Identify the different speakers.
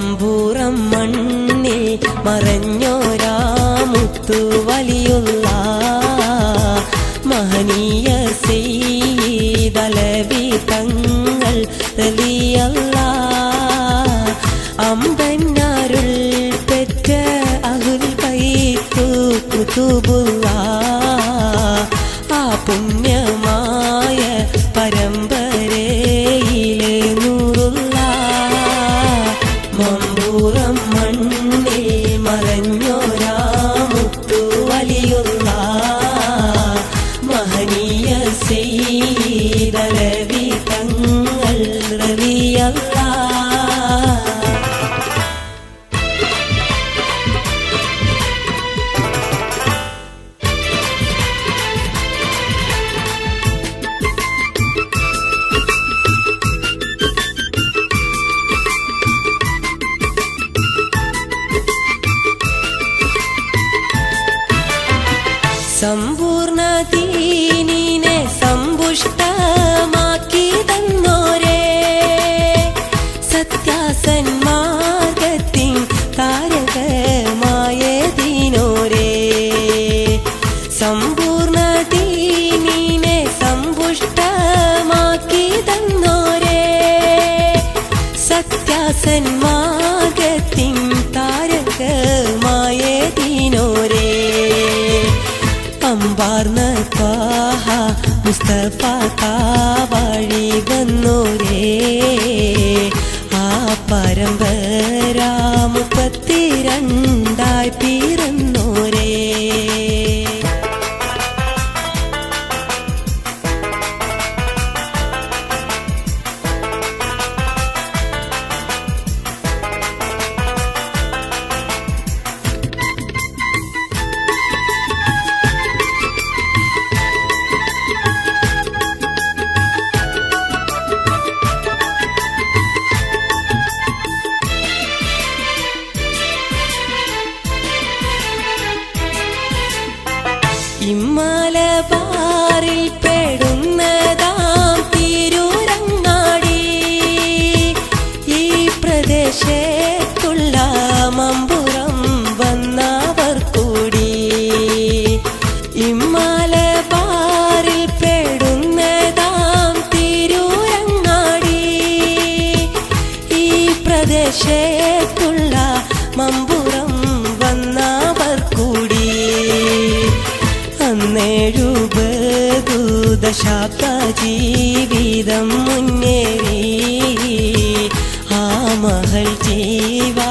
Speaker 1: മമ്പൂറം മണ്ണിൽ മറഞ്ഞോരാ മുത്തു വലിയുള്ള മഹനീയ സയ്യിദലവി തങ്ങൾ റളിയല്ലാഹ് അമ്പന്നാരുൾ പെറ്റ അഹ്ലുൽ ബൈത്ത് കുതുബുല്ലാഹ് ആ പുണ്യമായ പരമ്പരയിലെ നൂറുള്ള മമ്പൂറം മണ്ണിൽ മറഞ്ഞോരാ മുത്തു വലിയുള്ള മഹനീയ സയ്യിദലവി തങ്ങൾ റളിയല്ലാഹ് സമ്പൂർണ്ണ ദീനിനെ സമ്പുഷ്ടമാക്കി തന്നോരേ സത്യാസന്മാർഗത്തിൻ താരകമായ ദീനോരേ സമ്പൂർണ്ണ ദീനിനെ സമ്പുഷ്ടമാക്കി തന്നോരേ സത്യാസന്മാർഗത്തിൻ താരകമായ ദീനോരേ അമ്പാർന്ന ത്വാഹ മുസ്തഫ വഴി വന്നോരേ ആ പരമ്പര 32 പിറന്നോരേ ഇമ്മലബാറിൽ പെടുന്നതാം തിരൂരങ്ങാടി ഈ പ്രദേശത്തുള്ള മമ്പുറം വന്നവർ കൂടി ഇമ്മലബാറിൽ പെടുന്നതാം തിരൂരങ്ങാടി ഈ പ്രദേശത്തുള്ള മമ്പുറം വന്നവർ കൂടി 70 ദശാബ്ദ ജീവിതം മുന്നേറി ആ മഹൽ ജീവാ